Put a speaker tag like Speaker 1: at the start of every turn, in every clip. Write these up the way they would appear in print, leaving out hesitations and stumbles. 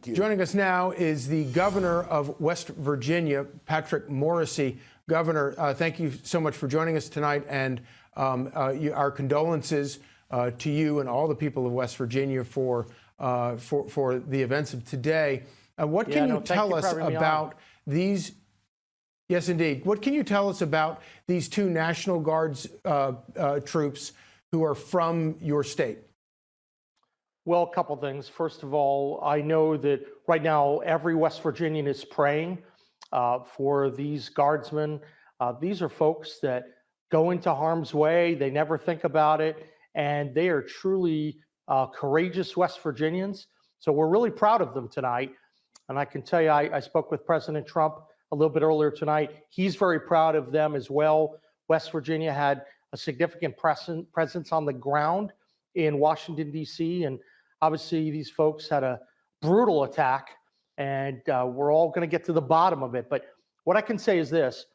Speaker 1: Thank you.
Speaker 2: Joining us now is the governor of West Virginia, Patrick Morrisey. Governor, thank you so much for joining us tonight, and our condolences to you and all the people of West Virginia for the events of today. What can you tell us about these? Yes, indeed. What can you tell us about these two National Guards troops who are from your state?
Speaker 3: Well, a couple things. First of all, I know that right now every West Virginian is praying for these guardsmen. These are folks that go into harm's way. They never think about it, and they are truly courageous West Virginians. So we're really proud of them tonight. And I can tell you, I spoke with President Trump a little bit earlier tonight. He's very proud of them as well. West Virginia had a significant presence on the ground in Washington, D.C., and obviously these folks had a brutal attack, and we're all going to get to the bottom of it. But what I can say is this.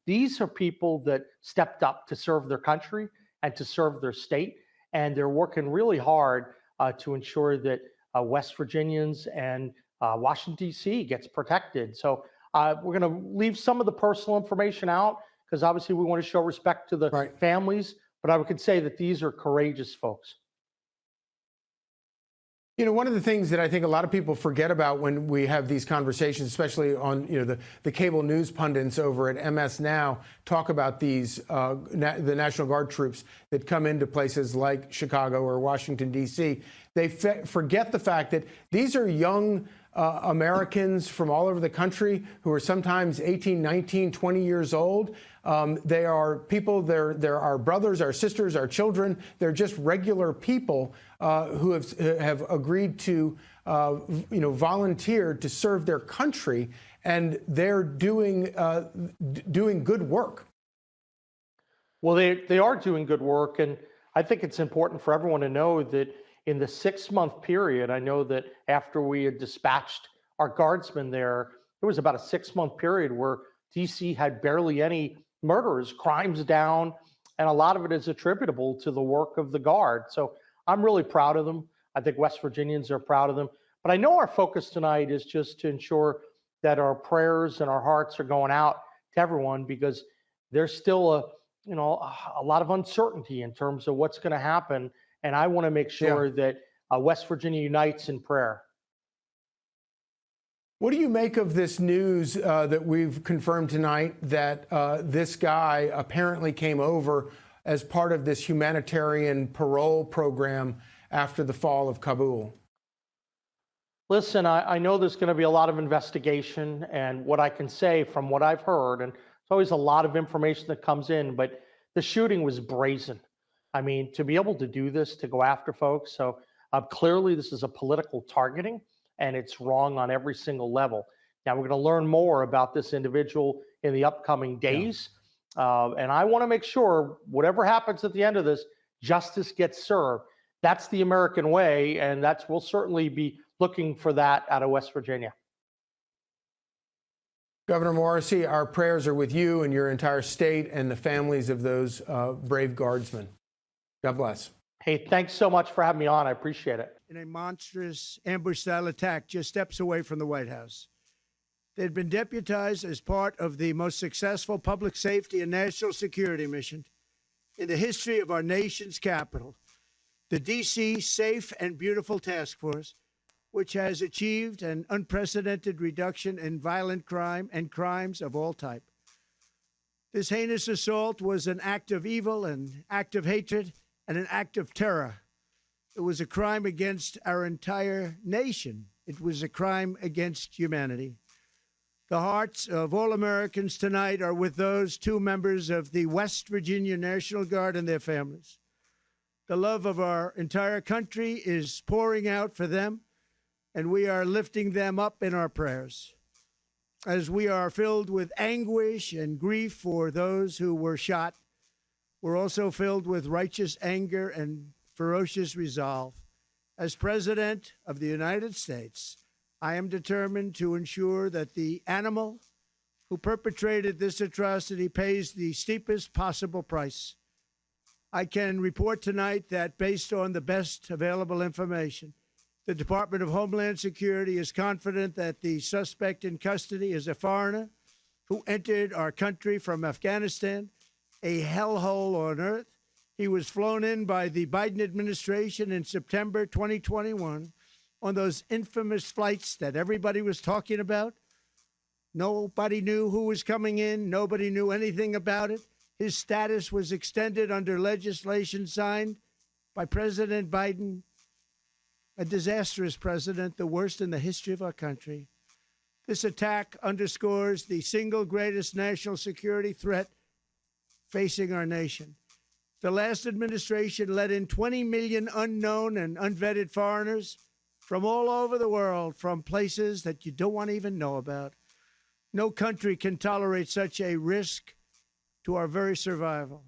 Speaker 3: These are people that stepped up to serve their country and to serve their state, and they're working really hard to ensure that West Virginians and Washington, D.C. gets protected. So we're going to leave some of the personal information out because obviously we want to show respect to the families, but I could say that these are courageous folks.
Speaker 2: You know, one of the things that I think a lot of people forget about when we have these conversations, especially on the cable news pundits over at MS Now, talk about these the National Guard troops that come into places like Chicago or Washington, D.C. They forget the fact that these are young Americans from all over the country who are sometimes 18, 19, 20 years old. They are people, they're our brothers, our sisters, our children. They're just regular people who have agreed to, volunteer to serve their country, and they're doing good work.
Speaker 3: Well, they are doing good work, and I think it's important for everyone to know that in the 6-month period, I know that after we had dispatched our guardsmen there was about a 6-month period where DC had barely any murders, crimes down, and a lot of it is attributable to the work of the Guard. So I'm really proud of them. I think West Virginians are proud of them. But I know our focus tonight is just to ensure that our prayers and our hearts are going out to everyone, because there's still a lot of uncertainty in terms of what's going to happen. And I want to make sure that West Virginia unites in prayer.
Speaker 2: What do you make of this news that we've confirmed tonight that this guy apparently came over as part of this humanitarian parole program after the fall of Kabul?
Speaker 3: Listen, I know there's going to be a lot of investigation, and what I can say from what I've heard, and there's always a lot of information that comes in, but the shooting was brazen. I mean, to be able to do this, to go after folks. So clearly this is a political targeting, and it's wrong on every single level. Now, we're going to learn more about this individual in the upcoming days. And I want to make sure whatever happens at the end of this, justice gets served. That's the American way, and we'll certainly be looking for that out of West Virginia.
Speaker 2: Governor Morrisey, our prayers are with you and your entire state and the families of those brave guardsmen. God bless.
Speaker 3: Hey, thanks so much for having me on. I appreciate it.
Speaker 4: In a monstrous ambush-style attack just steps away from the White House. They'd been deputized as part of the most successful public safety and national security mission in the history of our nation's capital, the D.C. Safe and Beautiful Task Force, which has achieved an unprecedented reduction in violent crime and crimes of all type. This heinous assault was an act of evil, an act of hatred, and an act of terror. It was a crime against our entire nation. It was a crime against humanity. The hearts of all Americans tonight are with those two members of the West Virginia National Guard and their families. The love of our entire country is pouring out for them, and we are lifting them up in our prayers. As we are filled with anguish and grief for those who were shot, we're also filled with righteous anger and ferocious resolve. As President of the United States, I am determined to ensure that the animal who perpetrated this atrocity pays the steepest possible price. I can report tonight that based on the best available information, The Department of Homeland Security is confident that the suspect in custody is a foreigner who entered our country from Afghanistan, a hellhole on earth. He was flown in by the Biden administration in September 2021 on those infamous flights that everybody was talking about. Nobody knew who was coming in. Nobody knew anything about it. His status was extended under legislation signed by President Biden, a disastrous president, the worst in the history of our country. This attack underscores the single greatest national security threat facing our nation. The last administration let in 20 million unknown and unvetted foreigners from all over the world, from places that you don't want to even know about. No country can tolerate such a risk to our very survival.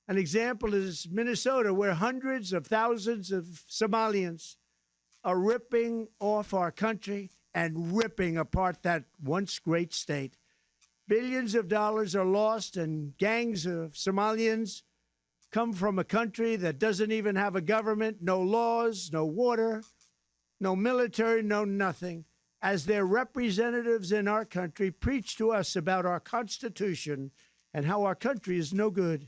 Speaker 4: An example is Minnesota, where hundreds of thousands of Somalians are ripping off our country and ripping apart that once great state. Billions of dollars are lost, and gangs of Somalians come from a country that doesn't even have a government, no laws, no water, no military, no nothing. As their representatives in our country preach to us about our Constitution and how our country is no good.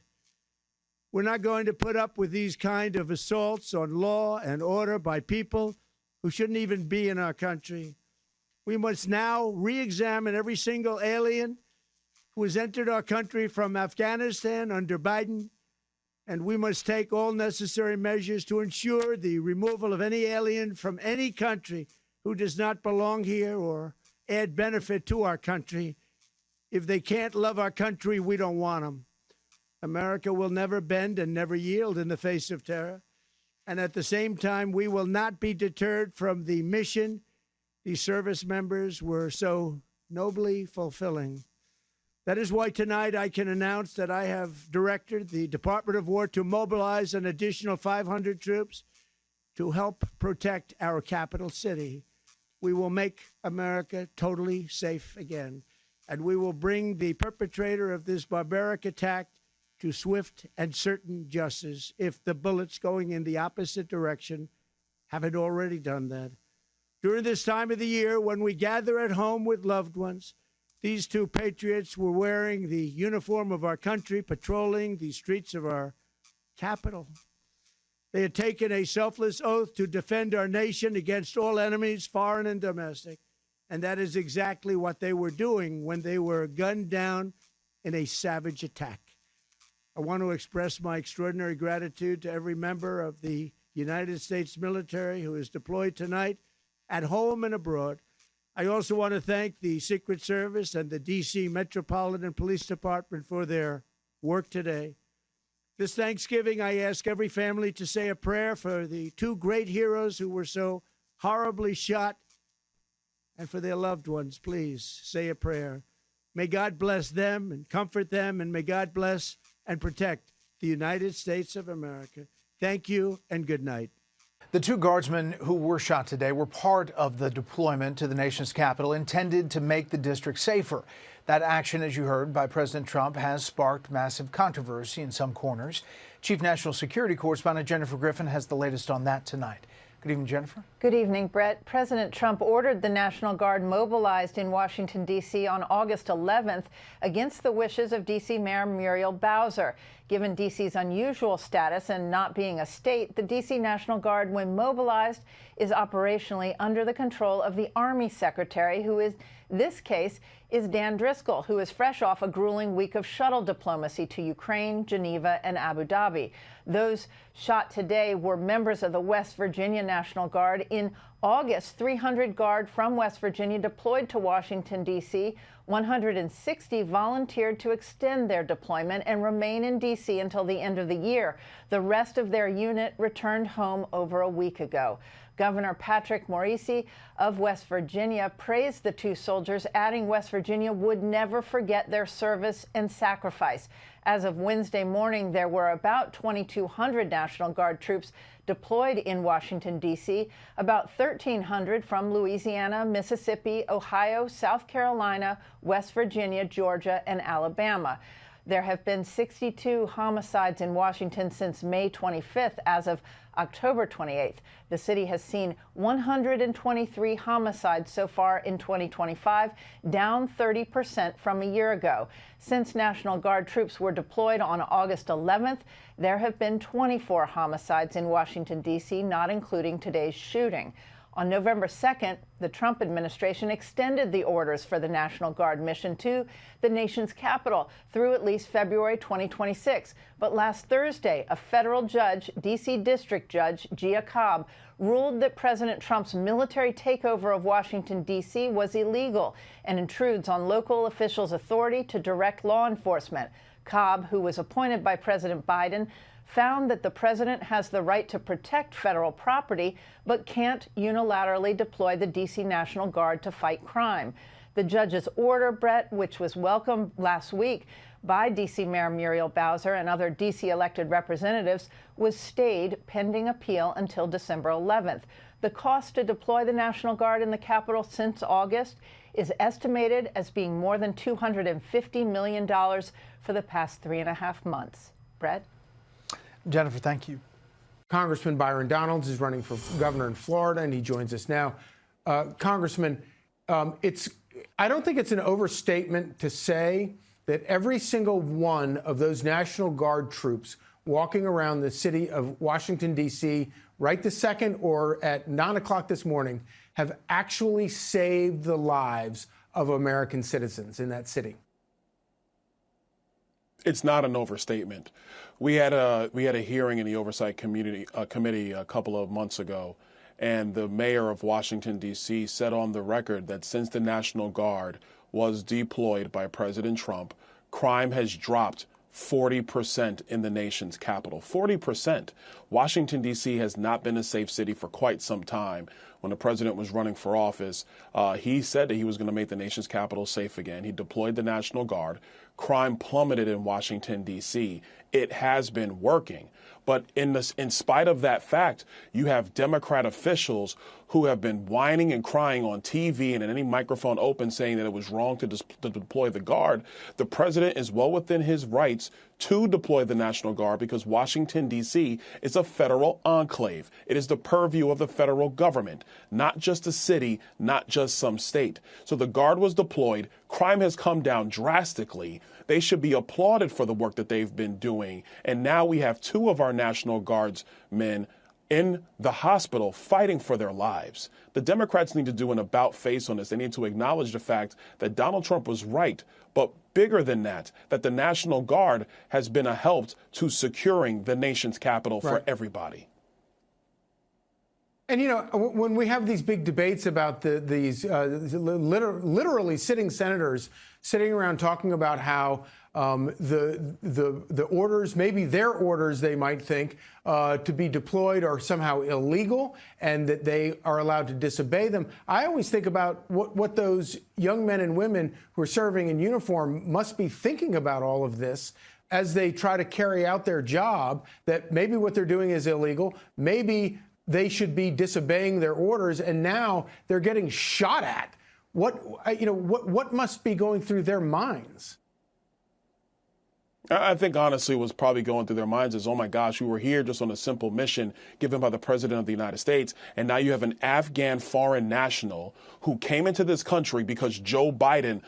Speaker 4: We're not going to put up with these kind of assaults on law and order by people who shouldn't even be in our country. We must now re-examine every single alien who has entered our country from Afghanistan under Biden, and we must take all necessary measures to ensure the removal of any alien from any country who does not belong here or add benefit to our country. If they can't love our country, we don't want them. America will never bend and never yield in the face of terror. And at the same time, we will not be deterred from the mission these service members were so nobly fulfilling. That is why tonight I can announce that I have directed the Department of War to mobilize an additional 500 troops to help protect our capital city. We will make America totally safe again, and we will bring the perpetrator of this barbaric attack to swift and certain justice if the bullets going in the opposite direction haven't already done that. During this time of the year, when we gather at home with loved ones, these two patriots were wearing the uniform of our country, patrolling the streets of our capital. They had taken a selfless oath to defend our nation against all enemies, foreign and domestic. And that is exactly what they were doing when they were gunned down in a savage attack. I want to express my extraordinary gratitude to every member of the United States military who is deployed tonight at home and abroad. I also want to thank the Secret Service and the D.C. Metropolitan Police Department for their work today. This Thanksgiving, I ask every family to say a prayer for the two great heroes who were so horribly shot, and for their loved ones. Please say a prayer. May God bless them and comfort them, and may God bless and protect the United States of America. Thank you and good night.
Speaker 1: The two guardsmen who were shot today were part of the deployment to the nation's capital intended to make the district safer. That action, as you heard, by President Trump has sparked massive controversy in some corners. Chief National Security Correspondent Jennifer Griffin has the latest on that tonight. Good evening, Jennifer.
Speaker 5: Good evening, Brett. President Trump ordered the National Guard mobilized in Washington, D.C. on August 11th against the wishes of D.C. Mayor Muriel Bowser. Given D.C.'s unusual status and not being a state, the D.C. National Guard, when mobilized, is operationally under the control of the Army Secretary, who in this case is Dan Driscoll, who is fresh off a grueling week of shuttle diplomacy to Ukraine, Geneva, and Abu Dhabi. Those shot today were members of the West Virginia National Guard. In August, 300 Guard from West Virginia deployed to Washington, D.C. 160 volunteered to extend their deployment and remain in D.C. until the end of the year. The rest of their unit returned home over a week ago. Governor Patrick Morrisey of West Virginia praised the two soldiers, adding West Virginia would never forget their service and sacrifice. As of Wednesday morning, there were about 2,200 National Guard troops deployed in Washington, D.C., about 1,300 from Louisiana, Mississippi, Ohio, South Carolina, West Virginia, Georgia, and Alabama. There have been 62 homicides in Washington since May 25th. As of October 28th, the city has seen 123 homicides so far in 2025, down 30% from a year ago. Since National Guard troops were deployed on August 11th, there have been 24 homicides in Washington, D.C., not including today's shooting. On November 2nd, the Trump administration extended the orders for the National Guard mission to the nation's capital through at least February 2026. But last Thursday, a federal judge, D.C. District Judge Gia Cobb, ruled that President Trump's military takeover of Washington, D.C. was illegal and intrudes on local officials' authority to direct law enforcement. Cobb, who was appointed by President Biden, found that the president has the right to protect federal property, but can't unilaterally deploy the D.C. National Guard to fight crime. The judge's order, Brett, which was welcomed last week by D.C. Mayor Muriel Bowser and other D.C. elected representatives, was stayed pending appeal until December 11th. The cost to deploy the National Guard in the Capitol since August is estimated as being more than $250 million for the past 3.5 months. Brett?
Speaker 1: Jennifer, thank you.
Speaker 2: Congressman Byron Donalds is running for governor in Florida, and he joins us now. Congressman, I don't think it's an overstatement to say that every single one of those National Guard troops walking around the city of Washington, D.C., right this second or at 9 o'clock this morning, have actually saved the lives of American citizens in that city.
Speaker 6: It's not an overstatement. We had a hearing in the Oversight Committee a couple of months ago, and the mayor of Washington, D.C. said on the record that since the National Guard was deployed by President Trump, crime has dropped 40% in the nation's capital. 40%. Washington, D.C. has not been a safe city for quite some time. When the president was running for office, he said that he was going to make the nation's capital safe again. He deployed the National Guard. Crime plummeted in Washington, D.C. It has been working. But in spite of that fact, you have Democrat officials who have been whining and crying on TV and in any microphone open saying that it was wrong to deploy the Guard. The president is well within his rights to deploy the National Guard because Washington, D.C. is a federal enclave. It is the purview of the federal government, not just a city, not just some state. So the Guard was deployed. Crime has come down drastically. They should be applauded for the work that they've been doing. And now we have two of our National Guardsmen in the hospital fighting for their lives. The Democrats need to do an about face on this. They need to acknowledge the fact that Donald Trump was right, but bigger than that the National Guard has been a help to securing the nation's capital for everybody.
Speaker 2: And, you know, when we have these big debates about these literally sitting senators sitting around talking about how the orders, maybe their orders, they might think, to be deployed are somehow illegal and that they are allowed to disobey them, I always think about what those young men and women who are serving in uniform must be thinking about all of this as they try to carry out their job, that maybe what they're doing is illegal, maybe they should be disobeying their orders, and now they're getting shot at. What must be going through their minds?
Speaker 6: I think, honestly, what's probably going through their minds is, oh, my gosh, we were here just on a simple mission given by the president of the United States. And now you have an Afghan foreign national who came into this country because Joe Biden,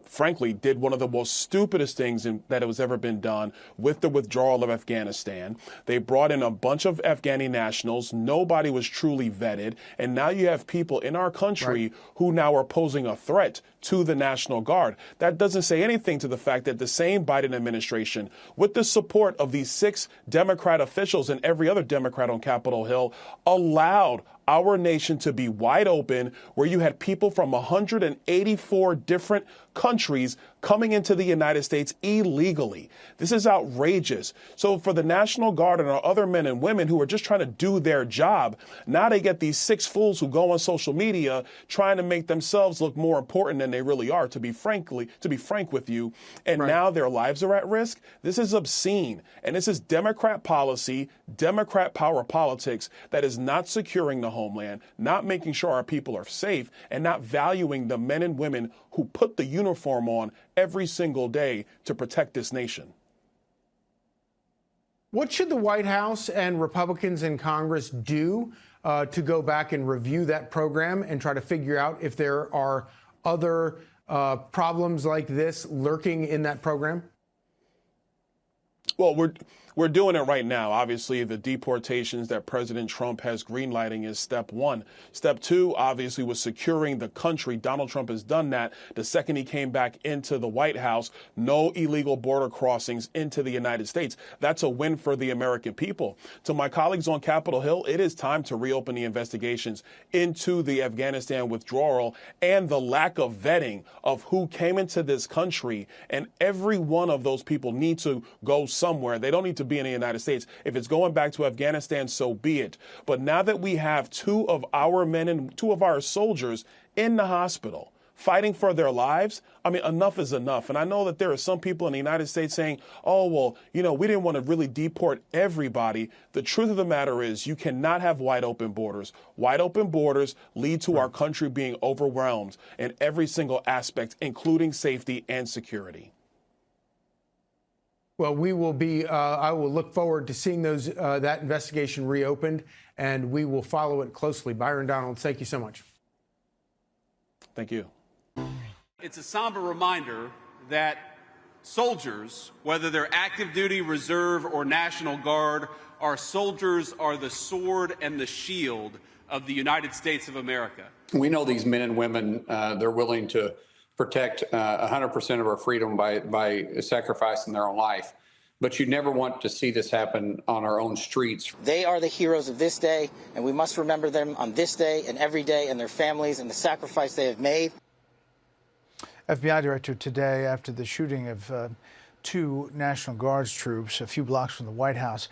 Speaker 6: frankly, did one of the most stupidest things that has ever been done with the withdrawal of Afghanistan. They brought in a bunch of Afghani nationals. Nobody was truly vetted. And now you have people in our country who now are posing a threat to the National Guard. That doesn't say anything to the fact that the same Biden administration, with the support of these 6 Democrat officials and every other Democrat on Capitol Hill, allowed our nation to be wide open, where you had people from 184 different countries coming into the United States illegally. This is outrageous. So for the National Guard and our other men and women who are just trying to do their job, now they get these 6 fools who go on social media trying to make themselves look more important than they really are, to be frank with you. And now their lives are at risk. This is obscene. And this is Democrat policy, Democrat power politics that is not securing the homeland, not making sure our people are safe, and not valuing the men and women who put the uniform on every single day to protect this nation.
Speaker 2: What should the White House and Republicans in Congress do to go back and review that program and try to figure out if there are other problems like this lurking in that program?
Speaker 6: Well, we're doing it right now. Obviously, the deportations that President Trump has greenlighting is step one. Step two, obviously, was securing the country. Donald Trump has done that. The second he came back into the White House, no illegal border crossings into the United States. That's a win for the American people. To my colleagues on Capitol Hill, it is time to reopen the investigations into the Afghanistan withdrawal and the lack of vetting of who came into this country. And every one of those people need to go somewhere. They don't need to be in the United States. If it's going back to Afghanistan, so be it. But now that we have two of our men and two of our soldiers in the hospital fighting for their lives, I mean, enough is enough. And I know that there are some people in the United States saying, oh, well, you know, we didn't want to really deport everybody. The truth of the matter is you cannot have wide open borders. Wide open borders lead to our country being overwhelmed in every single aspect, including safety and security.
Speaker 2: Well, we will be, I will look forward to seeing those, that investigation reopened, and we will follow it closely. Byron Donald, thank you so much.
Speaker 6: Thank you.
Speaker 7: It's a somber reminder that soldiers, whether they're active duty, reserve, or National Guard, our soldiers are the sword and the shield of the United States of America.
Speaker 8: We know these men and women, they're willing to protect 100% of our freedom by sacrificing their own life. But you never want to see this happen on our own streets.
Speaker 9: They are the heroes of this day, and we must remember them on this day and every day, and their families and the sacrifice they have made.
Speaker 1: FBI director today after the shooting of two National Guards troops a few blocks from the White House.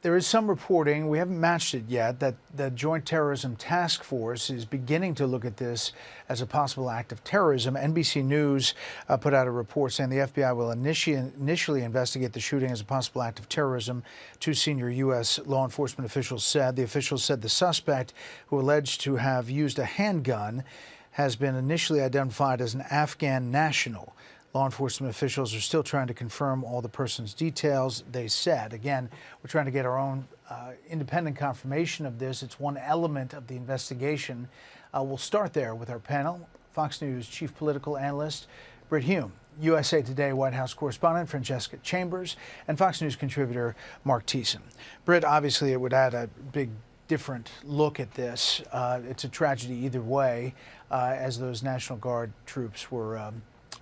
Speaker 1: There is some reporting, we haven't matched it yet, that the Joint Terrorism Task Force is beginning to look at this as a possible act of terrorism. NBC News put out a report saying the FBI will initially investigate the shooting as a possible act of terrorism. Two senior U.S. law enforcement officials said. The officials said the suspect, who alleged to have used a handgun, has been initially identified as an Afghan national. Law enforcement officials are still trying to confirm all the person's details, they said. Again, we're trying to get our own independent confirmation of this. It's one element of the investigation. We'll start there with our panel. Fox News chief political analyst Brit Hume, USA Today White House correspondent Francesca Chambers, and Fox News contributor Mark Thiessen. Brit, obviously it would add a big different look at this. It's a tragedy either way, as those National Guard troops were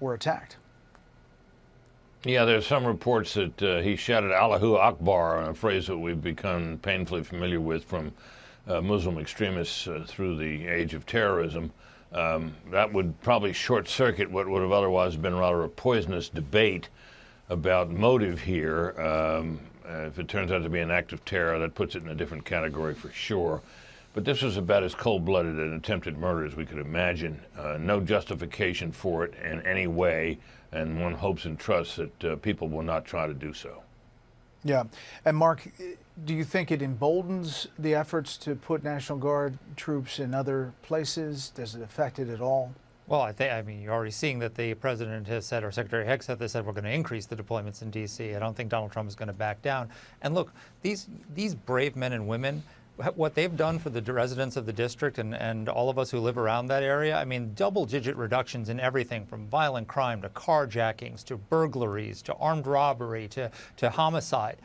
Speaker 1: attacked.
Speaker 10: Yeah, there's some reports that he shouted Allahu Akbar, a phrase that we've become painfully familiar with from Muslim extremists through the age of terrorism. That would probably short-circuit what would have otherwise been rather a poisonous debate about motive here. If it turns out to be an act of terror, that puts it in a different category for sure. But this was about as cold-blooded an attempted murder as we could imagine. No justification for it in any way, and one hopes and trusts that people will not try to do so.
Speaker 1: Yeah. And Mark, do you think it emboldens the efforts to put National Guard troops in other places? Does it affect it at all?
Speaker 11: Well, I mean, you're already seeing that the president has said, or Secretary Hicks has said, we're going to increase the deployments in D.C. I don't think Donald Trump is going to back down. And look, these brave men and women, what they've done for the residents of the district and all of us who live around that area, I mean, double-digit reductions in everything from violent crime to carjackings to burglaries to armed robbery to homicide.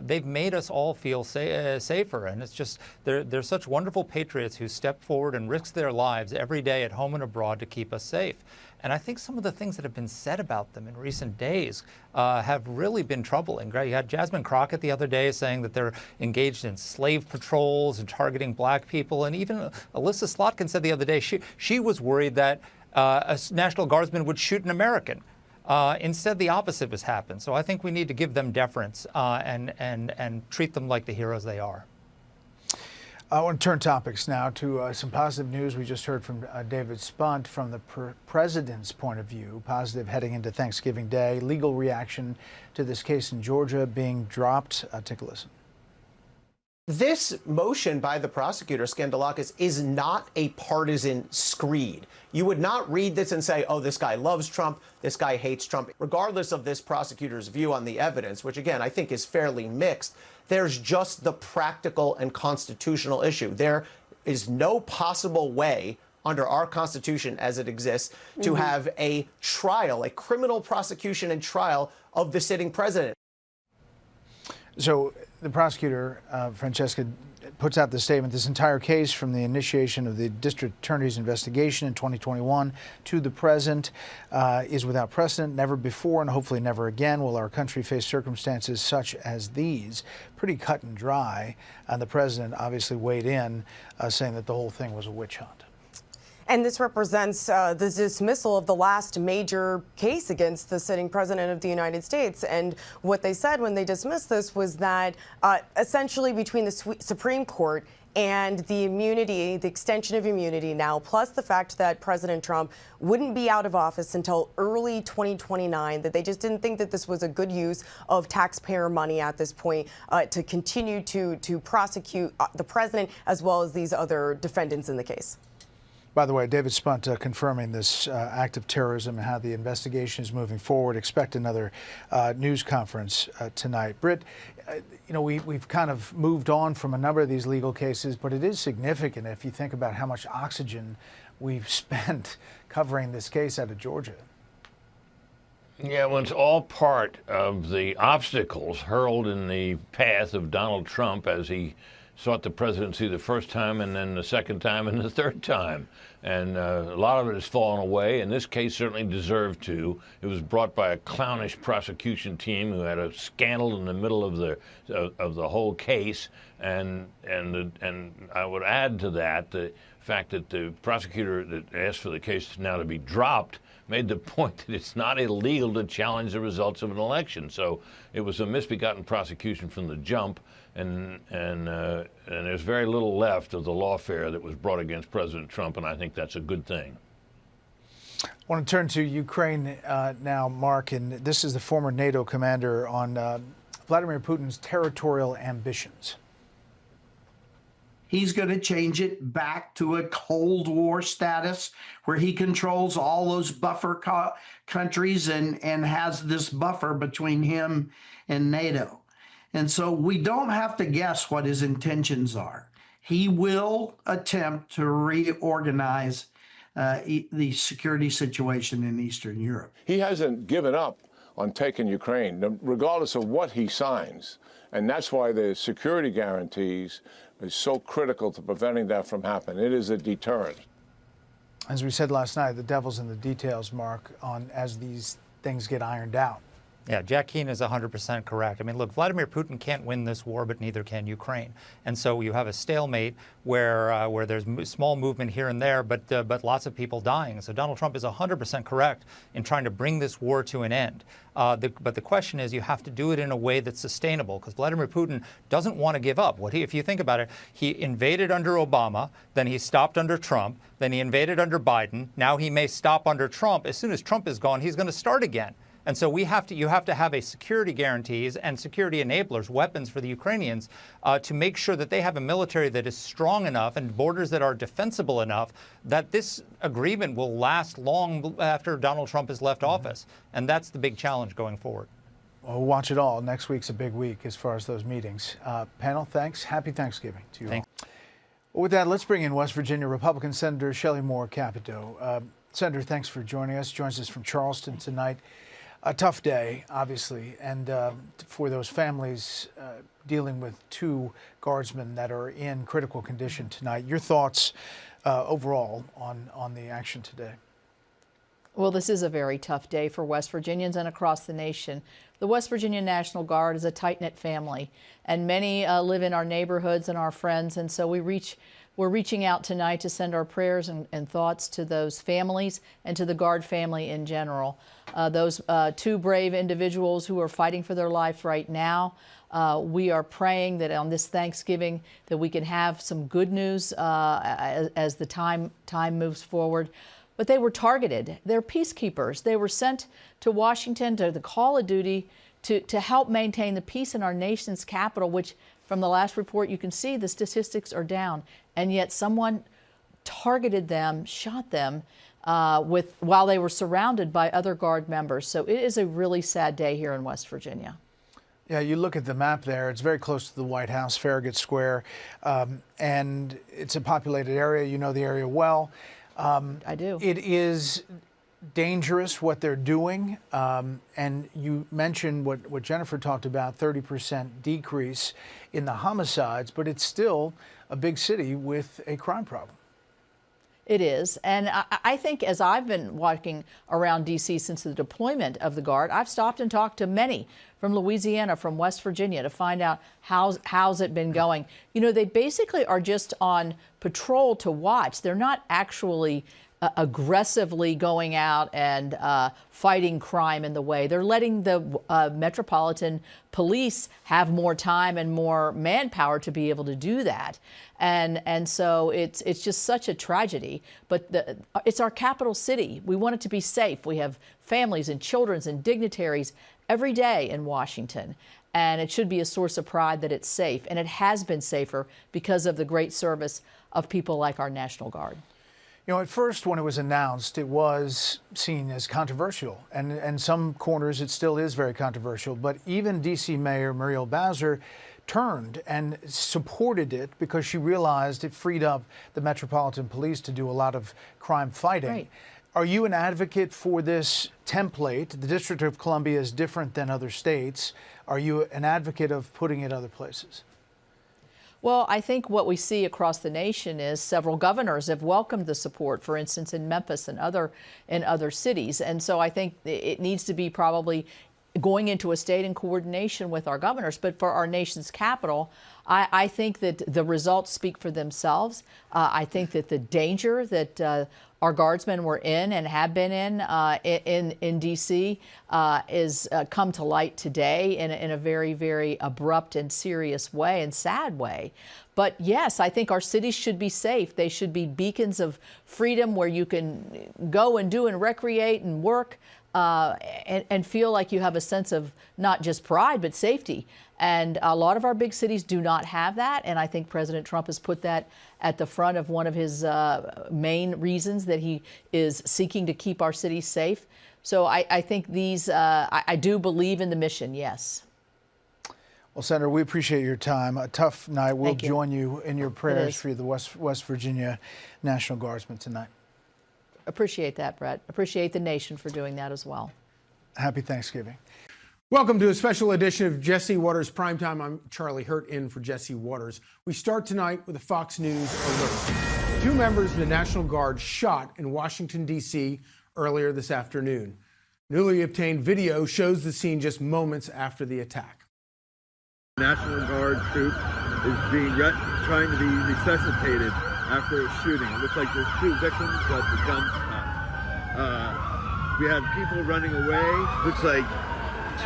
Speaker 11: They've made us all feel safer, and it's just they're such wonderful patriots who step forward and risk their lives every day at home and abroad to keep us safe. And I think some of the things that have been said about them in recent days have really been troubling. You had Jasmine Crockett the other day saying that they're engaged in slave patrols and targeting black people. And even Alyssa Slotkin said the other day she was worried that a National Guardsman would shoot an American. Instead, the opposite has happened. So I think we need to give them deference and treat them like the heroes they are.
Speaker 1: I want to turn topics now to some positive news. We just heard from David Spunt from the president's point of view, positive heading into Thanksgiving Day. Legal reaction to this case in Georgia being dropped. Take a listen.
Speaker 12: This motion by the prosecutor, Skandalakis, is not a partisan screed. You would not read this and say, oh, this guy loves Trump, this guy hates Trump. Regardless of this prosecutor's view on the evidence, which, again, I think is fairly mixed, there's just the practical and constitutional issue. There is no possible way under our Constitution as it exists to have a trial, a criminal prosecution and trial of the sitting president.
Speaker 1: So the prosecutor, Francesca, puts out the statement, this entire case from the initiation of the district attorney's investigation in 2021 to the present is without precedent. Never before and hopefully never again will our country face circumstances such as these. Pretty cut and dry. And the president obviously weighed in, saying that the whole thing was a witch hunt.
Speaker 13: And this represents the dismissal of the last major case against the sitting president of the United States. And what they said when they dismissed this was that essentially between the Supreme Court and the immunity, the extension of immunity now, plus the fact that President Trump wouldn't be out of office until early 2029, that they just didn't think that this was a good use of taxpayer money at this point to continue to prosecute the president as well as these other defendants in the case.
Speaker 1: By the way, David Spunt confirming this act of terrorism and how the investigation is moving forward. Expect another news conference tonight. Britt, you know, we've kind of moved on from a number of these legal cases, but it is significant if you think about how much oxygen we've spent covering this case out of Georgia.
Speaker 10: Yeah, well, it's all part of the obstacles hurled in the path of Donald Trump as he sought the presidency the first time and then the second time and the third time. And a lot of it has fallen away, and this case certainly deserved to. It was brought by a clownish prosecution team who had a scandal in the middle of the whole case. And I would add to that the fact that the prosecutor that asked for the case now to be dropped made the point that it's not illegal to challenge the results of an election. So it was a misbegotten prosecution from the jump, and there's very little left of the lawfare that was brought against President Trump, and I think that's a good thing.
Speaker 1: I want to turn to Ukraine now, Mark, and this is the former NATO commander on Vladimir Putin's territorial ambitions.
Speaker 14: He's going to change it back to a Cold War status where he controls all those buffer countries and has this buffer between him and NATO. And so we don't have to guess what his intentions are. He will attempt to reorganize the security situation in Eastern Europe.
Speaker 15: He hasn't given up on taking Ukraine, regardless of what he signs. And that's why the security guarantees is so critical to preventing that from happening. It is a deterrent.
Speaker 1: As we said last night, the devil's in the details, Mark, on as these things get ironed out.
Speaker 11: Yeah, Jack Keane is 100% correct. I mean, look, Vladimir Putin can't win this war, but neither can Ukraine. And so you have a stalemate where there's small movement here and there, but lots of people dying. So Donald Trump is 100% correct in trying to bring this war to an end. But the question is, you have to do it in a way that's sustainable, because Vladimir Putin doesn't want to give up. If you think about it, he invaded under Obama, then he stopped under Trump, then he invaded under Biden. Now he may stop under Trump. As soon as Trump is gone, he's going to start again. And so you have to have a security guarantees and security enablers, weapons for the Ukrainians, to make sure that they have a military that is strong enough and borders that are defensible enough that this agreement will last long after Donald Trump has left office. And that's the big challenge going forward.
Speaker 1: Well, we'll watch it all. Next week's a big week as far as those meetings. Panel, thanks. Happy Thanksgiving to you all. Well, with that, let's bring in West Virginia Republican Senator Shelley Moore Capito. Senator, thanks for joining us. Joins us from Charleston tonight. A tough day, obviously, and for those families dealing with two guardsmen that are in critical condition tonight. Your thoughts overall on the action today?
Speaker 16: Well, this is a very tough day for West Virginians and across the nation. The West Virginia National Guard is a tight-knit family, and many live in our neighborhoods and our friends, and so we're reaching out tonight to send our prayers and thoughts to those families and to the Guard family in general. Those two brave individuals who are fighting for their life right now. We are praying that on this Thanksgiving that we can have some good news as the time moves forward. But they were targeted. They're peacekeepers. They were sent to Washington to the call of duty to help maintain the peace in our nation's capital, which From the last report, you can see the statistics are down, and yet someone targeted them, shot them while they were surrounded by other Guard members. So it is a really sad day here in West Virginia.
Speaker 1: Yeah, you look at the map there, it's very close to the White House, Farragut Square, and it's a populated area. You know the area well.
Speaker 16: I do.
Speaker 1: It is dangerous what they're doing, and you mentioned what Jennifer talked about, 30% decrease in the homicides, but it's still a big city with a crime problem.
Speaker 16: It is. And I think as I've been walking around D.C. since the deployment of the Guard, I've stopped and talked to many from Louisiana, from West Virginia, to find out how's it been going. You know, they basically are just on patrol to watch. They're not actually aggressively going out and fighting crime in the way. They're letting the Metropolitan Police have more time and more manpower to be able to do that. And so it's just such a tragedy. But it's our capital city. We want it to be safe. We have families and children and dignitaries every day in Washington. And it should be a source of pride that it's safe. And it has been safer because of the great service of people like our National Guard.
Speaker 1: You know, at first, when it was announced, it was seen as controversial, and in some corners it still is very controversial. But even D.C. Mayor Muriel Bowser turned and supported it because she realized it freed up the Metropolitan Police to do a lot of crime fighting.
Speaker 16: Right.
Speaker 1: Are you an advocate for this template? The District of Columbia is different than other states. Are you an advocate of putting it other places?
Speaker 16: Well, I think what we see across the nation is several governors have welcomed the support, for instance, in Memphis and other cities. And so I think it needs to be probably going into a state in coordination with our governors. But for our nation's capital, I think that the results speak for themselves. I think that the danger that our Guardsmen were in and have been in D.C. is come to light today in a very, very abrupt and serious way and sad way. But yes, I think our cities should be safe. They should be beacons of freedom where you can go and do and recreate and work and feel like you have a sense of not just pride, but safety. And a lot of our big cities do not have that. And I think President Trump has put that at the front of one of his main reasons that he is seeking to keep our cities safe. So I think I do believe in the mission, yes.
Speaker 1: Well, Senator, we appreciate your time. A tough night. We'll join you in your prayers for the West Virginia National Guardsmen tonight.
Speaker 16: Appreciate that, Brett. Appreciate the nation for doing that as well.
Speaker 1: Happy Thanksgiving.
Speaker 2: Welcome to a special edition of Jesse Waters Primetime. I'm Charlie Hurt in for Jesse Waters. We start tonight with a Fox News alert. 2 members of the National Guard shot in Washington, D.C. earlier this afternoon. Newly obtained video shows the scene just moments after the attack.
Speaker 17: National Guard troop is trying to be resuscitated after a shooting. It looks like there's 2 victims, but the gun's we have people running away. Looks like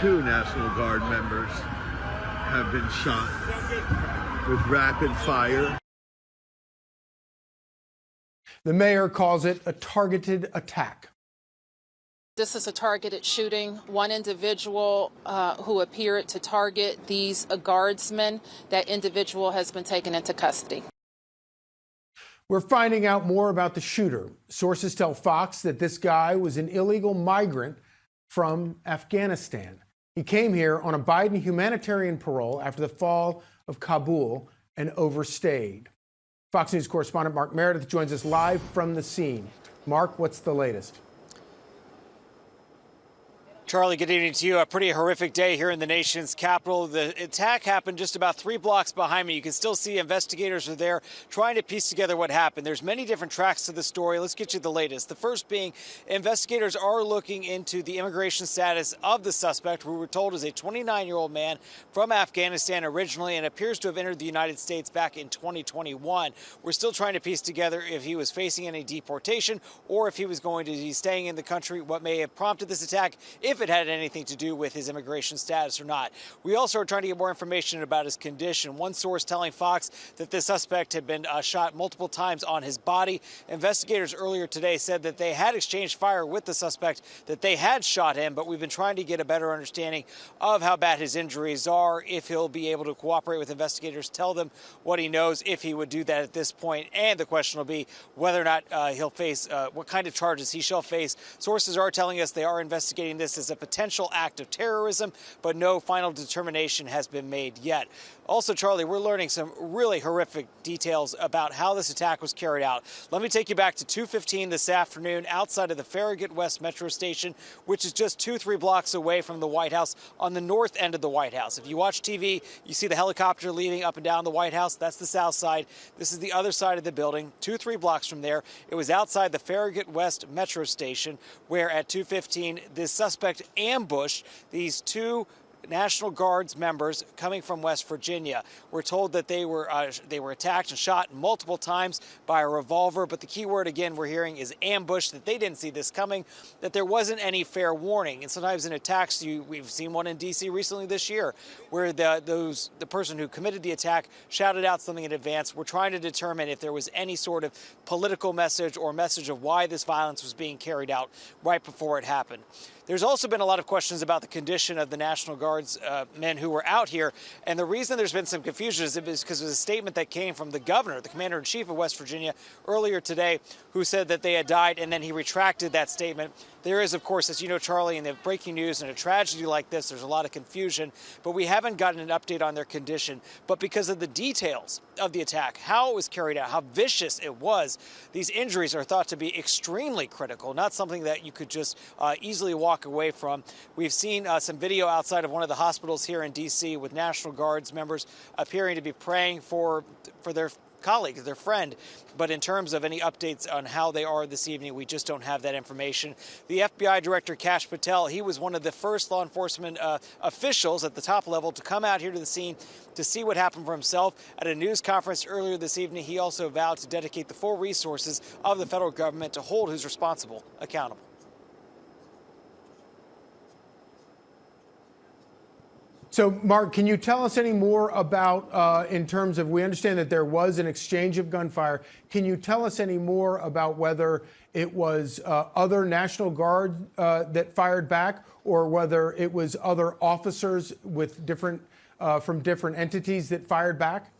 Speaker 17: 2 National Guard members have been shot with rapid fire.
Speaker 2: The mayor calls it a targeted attack.
Speaker 18: This is a targeted shooting. One individual who appeared to target these guardsmen, that individual has been taken into custody.
Speaker 2: We're finding out more about the shooter. Sources tell Fox that this guy was an illegal migrant from Afghanistan. He came here on a Biden humanitarian parole after the fall of Kabul and overstayed. Fox News correspondent Mark Meredith joins us live from the scene. Mark, what's the latest?
Speaker 19: Charlie, good evening to you. A pretty horrific day here in the nation's capital. The attack happened just about 3 blocks behind me. You can still see investigators are there trying to piece together what happened. There's many different tracks to the story. Let's get you the latest. The first being investigators are looking into the immigration status of the suspect, who we're told is a 29-year-old man from Afghanistan originally and appears to have entered the United States back in 2021. We're still trying to piece together if he was facing any deportation or if he was going to be staying in the country, what may have prompted this attack, if it had anything to do with his immigration status or not. We also are trying to get more information about his condition. One source telling Fox that the suspect had been shot multiple times on his body. Investigators earlier today said that they had exchanged fire with the suspect, that they had shot him, but we've been trying to get a better understanding of how bad his injuries are, if he'll be able to cooperate with investigators, tell them what he knows, if he would do that at this point. And the question will be whether or not he'll face, what kind of charges he shall face. Sources are telling us they are investigating this as a potential act of terrorism, but no final determination has been made yet. Also, Charlie, we're learning some really horrific details about how this attack was carried out. Let me take you back to 2:15 this afternoon outside of the Farragut West Metro Station, which is just 2-3 blocks away from the White House on the north end of the White House. If you watch TV, you see the helicopter leaving up and down the White House. That's the south side. This is the other side of the building, 2-3 blocks from there. It was outside the Farragut West Metro Station where at 2:15 this suspect ambushed these two National Guards members coming from West Virginia. We're told that they were attacked and shot multiple times by a revolver, but the key word again we're hearing is ambush, that they didn't see this coming, that there wasn't any fair warning. And sometimes in attacks, we've seen one in D.C. recently this year, where the person who committed the attack shouted out something in advance. We're trying to determine if there was any sort of political message or message of why this violence was being carried out right before it happened. There's also been a lot of questions about the condition of the National Guards men who were out here. And the reason there's been some confusion is because of a statement that came from the governor, the commander-in-chief of West Virginia, earlier today, who said that they had died, and then he retracted that statement. There is, of course, as you know, Charlie, in the breaking news and a tragedy like this, there's a lot of confusion, but we haven't gotten an update on their condition. But because of the details of the attack, how it was carried out, how vicious it was, these injuries are thought to be extremely critical, not something that you could just easily walk away from. We've seen some video outside of one of the hospitals here in D.C. with National Guards members appearing to be praying for their colleague, their friend. But in terms of any updates on how they are this evening, we just don't have that information. The FBI Director Kash Patel, he was one of the first law enforcement officials at the top level to come out here to the scene to see what happened for himself. At a news conference earlier this evening, he also vowed to dedicate the full resources of the federal government to hold who's responsible accountable.
Speaker 2: So, Mark, can you tell us any more about, in terms of, we understand that there was an exchange of gunfire. Can you tell us any more about whether it was other National Guard that fired back, or whether it was other officers with different, from different entities that fired back?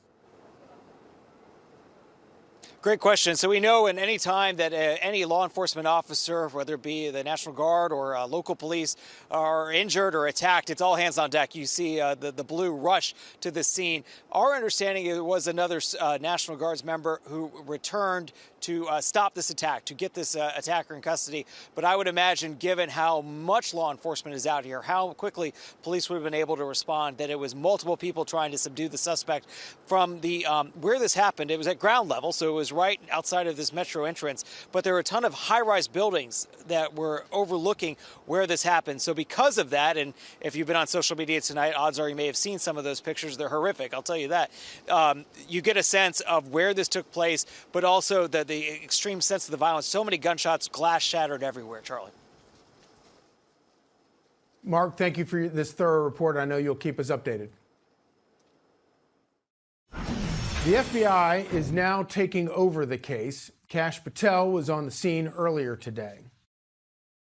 Speaker 19: Great question. So we know in any time that any law enforcement officer, whether it be the National Guard or local police, are injured or attacked, it's all hands on deck. You see the blue rush to the scene. Our understanding, it was another National Guards member who returned to stop this attack, to get this attacker in custody. But I would imagine, given how much law enforcement is out here, how quickly police would have been able to respond, that it was multiple people trying to subdue the suspect. From the where this happened, it was at ground level, so it was right outside of this metro entrance. But there were a ton of high-rise buildings that were overlooking where this happened. So because of that, and if you've been on social media tonight, odds are you may have seen some of those pictures. They're horrific, I'll tell you that. You get a sense of where this took place, but also the extreme sense of the violence. So many gunshots, glass shattered everywhere, Charlie.
Speaker 2: Mark, thank you for this thorough report. I know you'll keep us updated. The FBI is now taking over the case. Kash Patel was on the scene earlier today.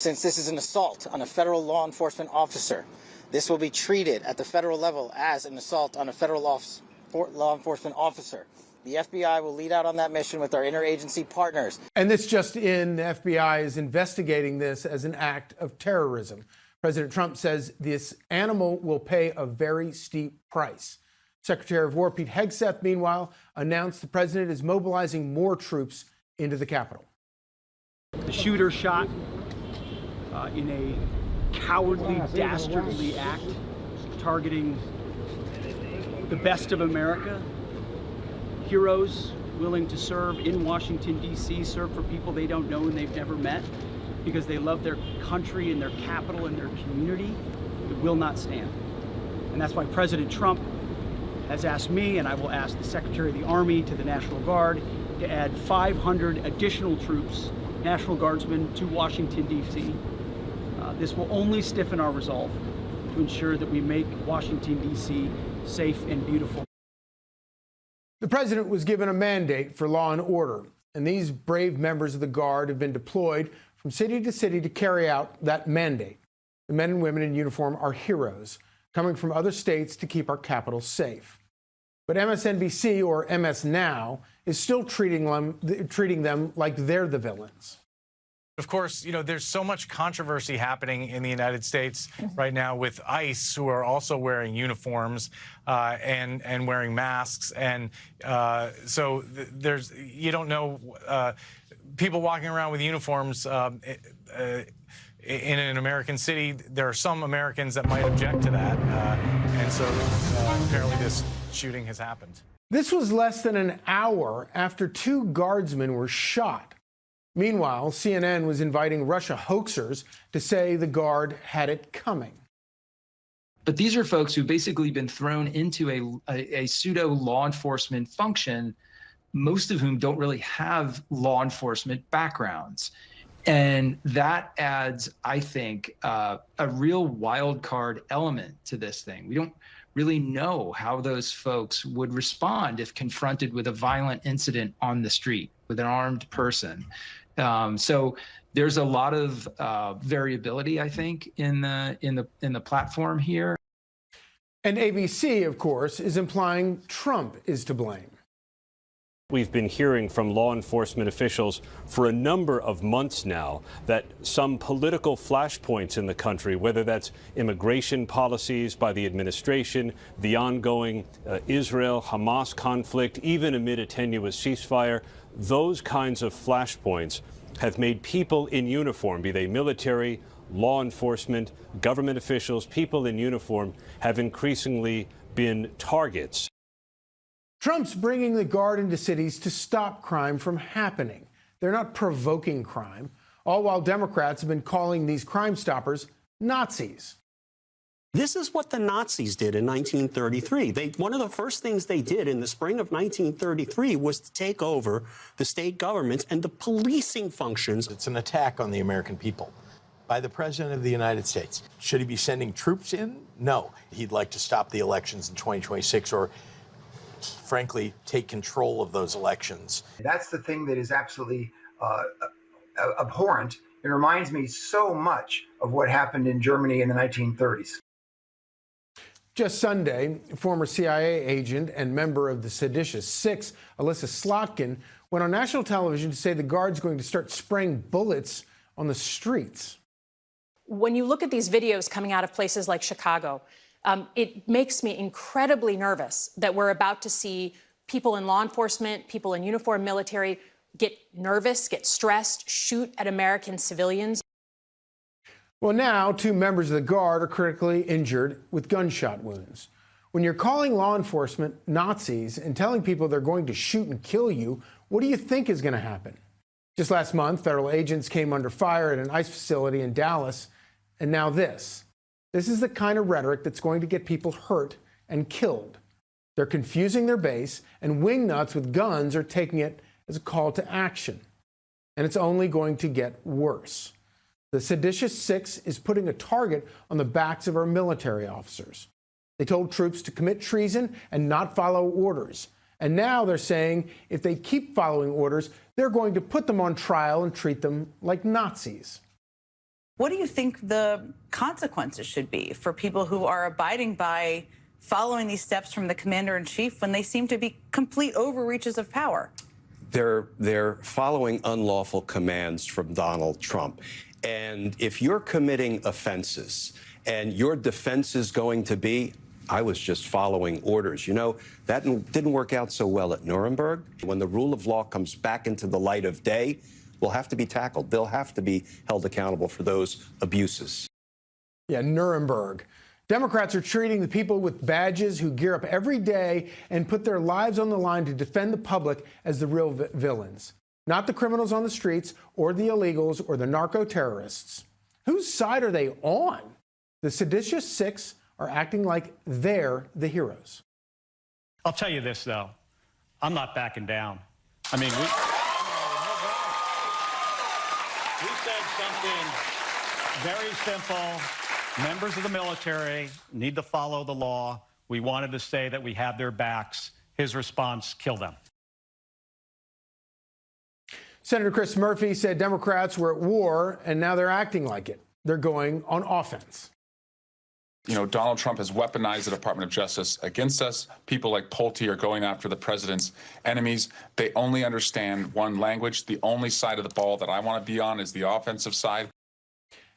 Speaker 9: Since this is an assault on a federal law enforcement officer, this will be treated at the federal level as an assault on a federal law enforcement officer. The FBI will lead out on that mission with our interagency partners.
Speaker 2: And this just in, the FBI is investigating this as an act of terrorism. President Trump says this animal will pay a very steep price. Secretary of War Pete Hegseth, meanwhile, announced the president is mobilizing more troops into the Capitol.
Speaker 20: The shooter shot in a cowardly, dastardly act targeting the best of America. Heroes willing to serve in Washington, D.C., serve for people they don't know and they've never met because they love their country and their capital and their community. It will not stand. And that's why President Trump has asked me, and I will ask the Secretary of the Army, to the National Guard, to add 500 additional troops, National Guardsmen, to Washington, D.C. This will only stiffen our resolve to ensure that we make Washington, D.C. safe and beautiful.
Speaker 2: The president was given a mandate for law and order, and these brave members of the Guard have been deployed from city to city to carry out that mandate. The men and women in uniform are heroes, coming from other states to keep our capital safe. But MSNBC, or MS Now, is still treating them like they're the villains.
Speaker 21: Of course, there's so much controversy happening in the United States right now with ICE, who are also wearing uniforms and wearing masks. And so you don't know, people walking around with uniforms in an American city. There are some Americans that might object to that. And so apparently this shooting has happened.
Speaker 2: This was less than an hour after 2 guardsmen were shot. Meanwhile, CNN was inviting Russia hoaxers to say the Guard had it coming.
Speaker 22: But these are folks who've basically been thrown into a pseudo law enforcement function, most of whom don't really have law enforcement backgrounds. And that adds, I think, a real wild card element to this thing. We don't really know how those folks would respond if confronted with a violent incident on the street with an armed person. So there's a lot of variability, I think, in the platform here.
Speaker 2: And ABC, of course, is implying Trump is to blame.
Speaker 23: We've been hearing from law enforcement officials for a number of months now that some political flashpoints in the country, whether that's immigration policies by the administration, the ongoing Israel-Hamas conflict, even amid a tenuous ceasefire, those kinds of flashpoints have made people in uniform, be they military, law enforcement, government officials, people in uniform, have increasingly been targets.
Speaker 2: Trump's bringing the Guard into cities to stop crime from happening. They're not provoking crime, all while Democrats have been calling these Crime Stoppers Nazis.
Speaker 24: This is what the Nazis did in 1933. One of the first things they did in the spring of 1933 was to take over the state governments and the policing functions.
Speaker 25: It's an attack on the American people by the President of the United States. Should he be sending troops in? No. He'd like to stop the elections in 2026 or, frankly, take control of those elections.
Speaker 26: That's the thing that is absolutely abhorrent. It reminds me so much of what happened in Germany in the 1930s.
Speaker 2: Just Sunday, former CIA agent and member of the seditious Six, Alyssa Slotkin, went on national television to say the Guard's going to start spraying bullets on the streets.
Speaker 27: When you look at these videos coming out of places like Chicago, it makes me incredibly nervous that we're about to see people in law enforcement, people in uniform military get nervous, get stressed, shoot at American civilians.
Speaker 2: Well, now 2 members of the Guard are critically injured with gunshot wounds. When you're calling law enforcement Nazis and telling people they're going to shoot and kill you, what do you think is going to happen? Just last month, federal agents came under fire at an ICE facility in Dallas, and now this. This is the kind of rhetoric that's going to get people hurt and killed. They're confusing their base, and wingnuts with guns are taking it as a call to action. And it's only going to get worse. The seditious Six is putting a target on the backs of our military officers. They told troops to commit treason and not follow orders. And now they're saying if they keep following orders, they're going to put them on trial and treat them like Nazis.
Speaker 28: What do you think the consequences should be for people who are abiding by following these steps from the commander-in-chief when they seem to be complete overreaches of power?
Speaker 24: They're following unlawful commands from Donald Trump. And if you're committing offenses and your defense is going to be, I was just following orders. You know, that didn't work out so well at Nuremberg. When the rule of law comes back into the light of day, will have to be tackled. They'll have to be held accountable for those abuses.
Speaker 2: Yeah, Nuremberg. Democrats are treating the people with badges who gear up every day and put their lives on the line to defend the public as the real villains. Not the criminals on the streets or the illegals or the narco-terrorists. Whose side are they on? The seditious Six are acting like they're the heroes.
Speaker 29: I'll tell you this, though. I'm not backing down. I mean, we said something Very simple. Members of the military need to follow the law. We wanted to say that we have their backs. His response, kill them.
Speaker 2: Senator Chris Murphy said Democrats were at war, and now they're acting like it. They're going on offense.
Speaker 3: You know, Donald Trump has weaponized the Department of Justice against us. People like Pulte are going after the president's enemies. They only understand one language. The only side of the ball that I want to be on is the offensive side.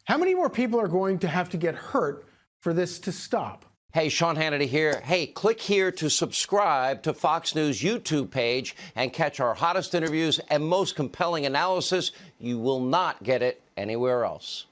Speaker 2: How many more people are going to have to get hurt for this to stop?
Speaker 4: Hey, Sean Hannity here. Hey, click here to subscribe to Fox News YouTube page and catch our hottest interviews and most compelling analysis. You will not get it anywhere else.